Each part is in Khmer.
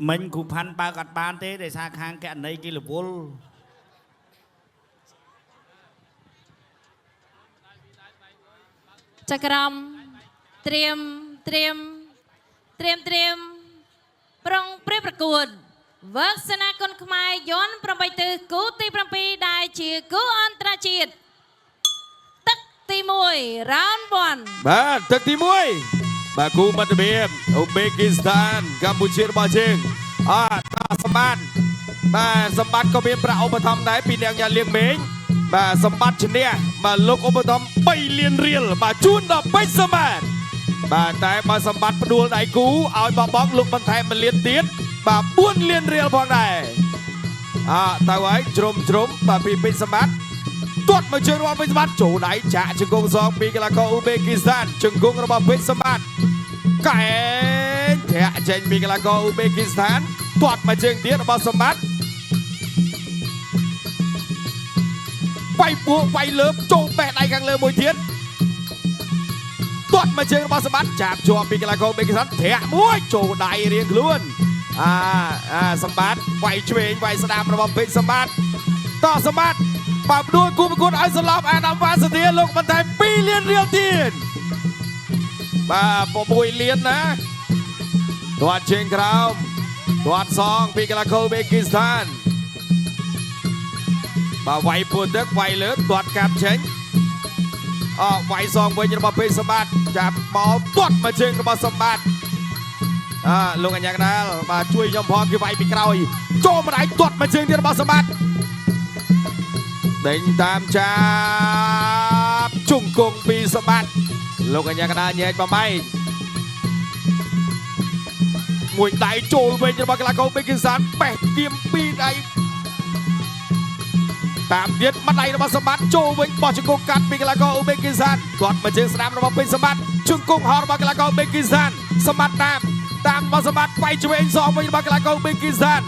mình cụ phán ba gạt bán thế để xa khang cái anh ấy kia là vô จักรมเตรียมปรองเปรียบประกวดเวิร์กสนากลขมายย้อนประไปตือกูตีประปีได้ชีกูอันตรจิตตักตีมวยร้านบอล បាទទឹកទី1បាទគូមិត្តភាពអូបេគីស្ថានកម្ពុជារបស់យើងសម្បត្តិបាទសម្បត្តិក៏មានប្រាក់ឧបត្ថម្ភដែរពីអ្នកញ៉ាលៀងមេងបាទសម្បត្តិឈ្នះបាទលោកឧបត្ថម្ភ3លានរៀលបាទជូនដល់ពេជ្រសម្បត្តិបាទតែបើសម្បត្តិផ្ដួលដៃគូឲ្យបងលោកបន្ថែម1លានទៀតបាទ4លានរៀលផងដែរទៅហើយជ្រុំបាទពីពេជ្រសម្បត្តិទាត់មកជើងរបស់ពេជ្រសម្បត្តិចូលដៃចាក់ជង្គង់សងពីកីឡាករអ៊ូបេគីស្ថានជង្គង់របស់ពេជ្រសម្បត្តិកែធាក់ចេញពីកីឡាករអ៊ូបេគីស្ថានទាត់មកជើងទៀតរបស់សម្បត្តិវាយពោះវាយលើចូលបេះដៃខាងលើមួយទៀតទាត់មកជើងរបស់សម្បត្តិចាប់ជាប់ពីកីឡាករអ៊ូបេគីស្ថានធាក់មួយចូលដៃរៀងខ្លួនសម្បត្តិវាយឆ្វេងវាយស្ដាំរបស់ពេជ្រសម្បត្តិតសម្បត្តិបើផ្ដួលគូប្រកួតឲ្យសន្លប់អាដាមវ៉ាសាធាលោកបន្ថែម2លានរៀលទៀតបាទ6លានណាទាត់ជើងក្រោមទាត់សងពីកីឡាករអ៊ូបេគីស្ថានបាទវាយពោះទឹកវាយលើទាត់កាប់ចេញវាយសងវិញរបស់ពេជ្រសម្បត្តិចាប់មកទាត់មកជើងរបស់សម្បត្តិលោកអញ្ញាកណ្ដាលបាទជួយខ្ញុំផងគេវាយពីក្រោយចូលមកដៃទាត់មកជើងទៀតរបស់សម្បត្តិដេញតាមចាប់ជង្គង់ពីសម្បត្តិលោកអញ្ញាកណ្ដាលញែកបំបីមួយដៃចូលវិញរបស់កីឡាករបេគីស្ថានបេះគៀមពីដៃតាមទៀតមួយដៃរបស់សម្បត្តិចូលវិញបោះជង្គង់កាត់ពីកីឡាករអ៊ូបេគីស្ថានគាត់មកជើងស្ដាំរបស់ពេជ្រសម្បត្តិជង្គង់ហោរបស់កីឡាករអ៊ូបេគីស្ថានសម្បត្តិតាមរបស់សម្បត្តិវាយឆ្វេងសងវិញរបស់កីឡាករអ៊ូបេគីស្ថាន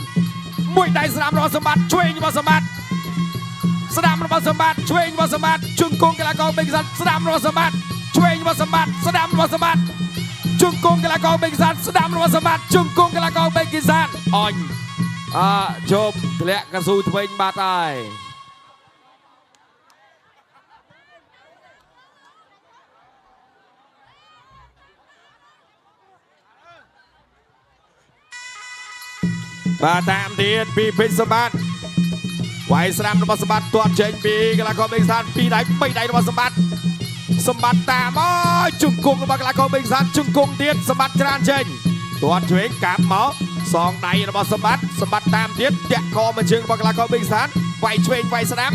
មួយដៃស្ដាំរបស់សម្បត្តិឆ្វេងរបស់សម្បត្តិស្ដាំរបស់សម្បត្តិឆ្វេងរបស់សម្បត្តិជង្គង់កីឡាករបេគីស្ថានស្ដាំរបស់សម្បត្តិឆ្វេងរបស់សម្បត្តិស្ដាំរបស់សម្បត្តិជង្គង់កីឡាករបេគីស្ថានស្ដាំរបស់សម្បត្តិជង្គង់កីឡាករបេគីស្ថានអញជប់ធ្លាក់កស៊ូធ្វេងបាត់ហើយបាទតាមទៀតពីពេជ្រសម្បត្តិវាយស្ដាំរបស់សម្បត្តិទាត់ចេញពីកីឡាករអ៊ូបេគីស្ថាន2ដៃ3ដៃរបស់សម្បត្តិតាមជង្គង់របស់កីឡាករអ៊ូបេគីស្ថានជង្គង់ទៀតសម្បត្តិច្រានចេញទាត់ឆ្វេងកាប់មកសងដៃរបស់សម្បត្តិតាមទៀតតាក់កមកជើងរបស់កីឡាករអ៊ូបេគីស្ថានវាយឆ្វេងវាយស្ដាំ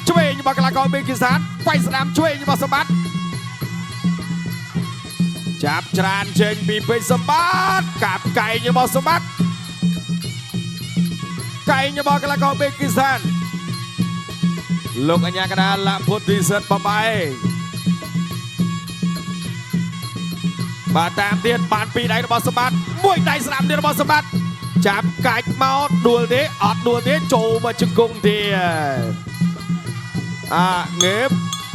ឆ្វេងរបស់កីឡាករអ៊ូបេគីស្ថានវាយស្ដាំឆ្វេងរបស់សម្បត្តិចាប់ច្រានចេញពីពេជ្រសម្បត្តិកាប់កែងរបស់សម្បត្តិកែងរបស់កីឡាករអ៊ូបេគីស្ថានលោកអញ្ញាកណ្ដាលលពុទ្ធិសិទ្ធិបបែបាទតាមទៀតបាន2ដៃរបស់សម្បត្តិមួយដៃស្ដាំទៀតរបស់សម្បត្តិចាប់កាច់មកដួលទេអត់ដួលទេចូលមកជង្គង់ទៀតងើប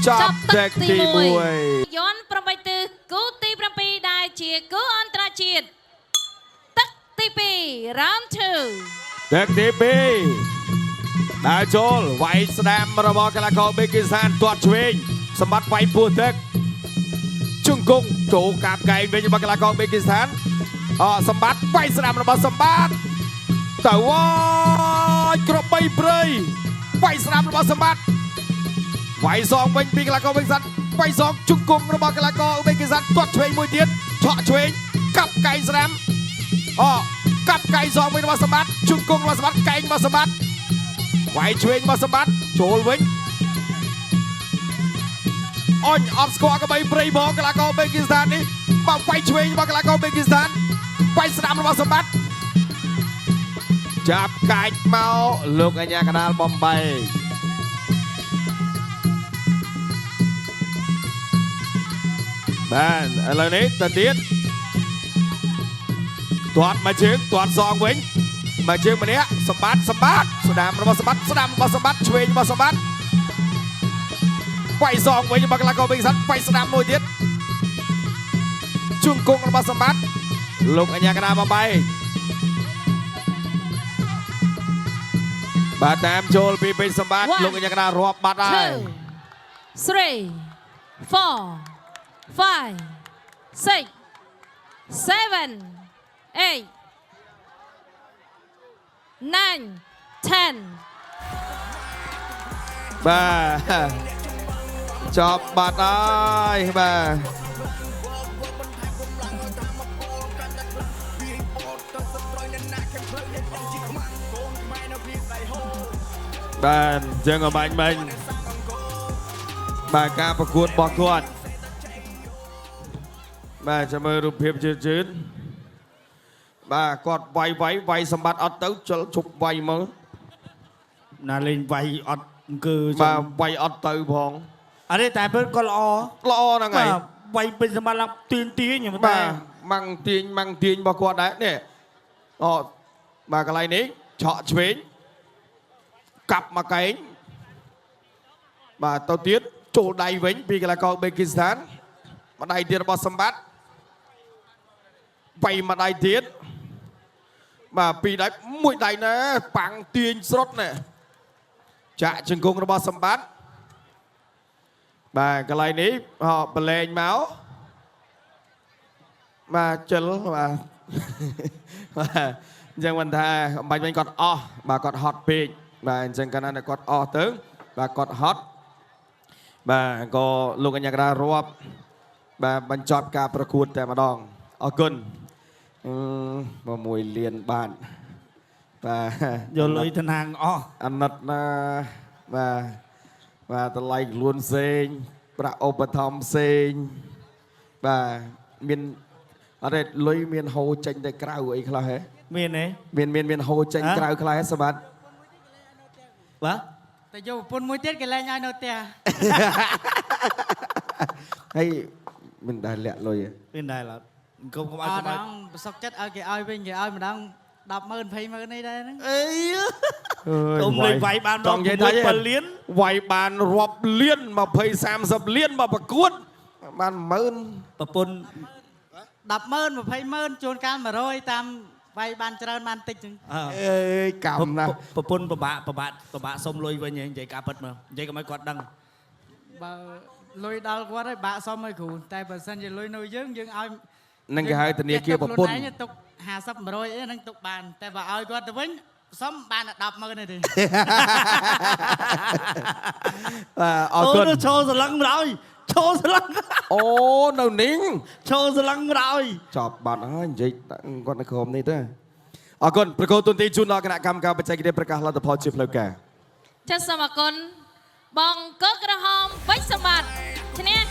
ចាប់ទឹកទី1ย้อนประไปตือกูตีประปีได้ชีกูอันตรจิตตักตีปีร้าน2ទឹកទី2ដើរចូលវាយស្ដាំរបស់កីឡាករអ៊ូបេគីស្ថានទាត់ឆ្វេងសម្បត្តិវាយពោះទឹកជង្គង់ចូលកាប់កែងវិញរបស់កីឡាករអ៊ូបេគីស្ថានសម្បត្តិវាយស្ដាំរបស់សម្បត្តិទៅក្របីព្រៃវាយស្ដាំរបស់សម្បត្តិវាយសងវិញពីកីឡាករអ៊ូបេគីស្ថានវាយសងជង្គង់របស់កីឡាករអ៊ូបេគីស្ថានទាត់ឆ្វេងមួយទៀតឆក់ឆ្វេងកាប់កែងស្ដាំកាប់កែងសងវិញរបស់សម្បត្តិជង្គង់របស់សម្បត្តិកែងរបស់សម្បត្តិវាយឆ្វេងរបស់សម្បត្តិចូលវិញអញអត់ស្គាល់ក្បីព្រៃបងកីឡាករអ៊ូបេគីស្ថាននេះបើវាយឆ្វេងរបស់កីឡាករអ៊ូបេគីស្ថានវាយស្ដាំរបស់សម្បត្តិចាប់កាច់មកលោកអញ្ញាកណ្ដាលបំបីបាទឥឡូវនេះទៅទៀតទាត់មកជើងទាត់សងវិញមកជើងម្នាក់សម្បត្តិស្ដាំរបស់សម្បត្តិឆ្វេងរបស់សម្បត្តិវាយសងវិញរបស់កីឡាករអ៊ូបេគីស្ថានវាយស្ដាំមួយទៀតជង្គង់របស់សម្បត្តិ លោកអញ្ញាកណាមកbay បាទតាមចូលពីពេញសម្បត្តិលោកអញ្ញាកណារាប់បាត់ហើយ 2 3 4 5 6 7 8 9 10 បាទចប់បាត់ហើយបាទបាទចឹងក៏បាញ់មិញបាទការប្រកួតរបស់គាត់បាទចាំមើលរូបភាពជឿនបាទគាត់វាយសម្បត្តិអត់ទៅជិលជប់វាយមើល ណាលេងវាយអត់គឺ បាទវាយអត់ទៅផង អរេតែពេលក៏ល្អ ល្អហ្នឹងហើយ វាយពេញសម្បត្តិឡើងទាញខ្ញុំ បាទម៉ាំងទាញរបស់គាត់ដែរនេះអូបាទកន្លែងនេះឆក់ឆ្វេងកាប់មកកែងបាទទៅទៀតចូលដៃវិញពីកីឡាករបេគីស្ថានម្ដាយទៀតរបស់សម្បត្តិវាយម្ដាយទៀតបាទពីរដៃមួយដៃណាប៉ាំងទាញស្រុតណាចាក់ជង្គង់របស់សម្បត្តិបាទកន្លែងនេះបលែងមកបាទចិលបាទអញ្ចឹងមិនថាអំបញ្ញវិញគាត់អស់បាទគាត់ហត់ពេកបាទអញ្ចឹងកាលណាគាត់អស់ទៅបាទគាត់ហត់បាទក៏លោកអញ្ញាកណារាប់បាទបញ្ចប់ការប្រកួតតែម្ដងអរគុណ6លានបាទយកលុយទៅហាងអស់ អាណិតណាបាទតម្លៃខ្លួនផ្សេងប្រាក់ឧបត្ថម្ភផ្សេងបាទមានអត់ទេលុយមានហូរចេញទៅក្រៅអីខ្លះហ៎ មានទេ មានហូរចេញក្រៅខ្លះហ៎សម្បត្តិ បាទ តែយកប្រពន្ធមួយទៀតគេលែងឲ្យនៅផ្ទះ ហើយមិនដែលលាក់លុយ មានដែរឡើយគុំឲ្យ អត់ ក្បាច់ ដល់ប្រសពចិត្តឲ្យគេឲ្យវិញគេឲ្យម្ដង 100000 200000នេះដែរហ្នឹង អីគុំលេងវាយបាន ចង់និយាយថា 7លាន វាយបានរាប់លាន20 30លានមកប្រកួតបាន10000 ប្រពន្ធ 100000 20000ជួនកាល100តាមវាយបានច្រើនបានតិចចឹង អេកម្មណាស់ ប្រពន្ធពិបាកសុំលុយវិញនិយាយការពិតមើលនិយាយកុំឲ្យគាត់ដឹង បើលុយដល់គាត់ហើយបាក់សមឲ្យគ្រូតែបើសិនជាលុយនៅយើងឲ្យ នឹងគេហៅធនាគារប្រពន្ធ ទុក50 100អីហ្នឹងទុកបានតែបើឲ្យគាត់ទៅវិញសុំបានតែ 100000 ទេ អរគុណ អូចូលសឡឹងម្ដងចូលសឡឹង អូនៅនីង ចូលសឡឹងម្ដង ចប់បាត់ហើយនិយាយគាត់នៅក្រុមនេះទៅអរគុណប្រកួតទុនទីជូនដល់គណៈកម្មការបច្ចេកទេសប្រកាសលទ្ធផលជាផ្លូវការ ចាសសូមអរគុណបងកកក្រហមពេជ្រសម្បត្តិឈ្នះ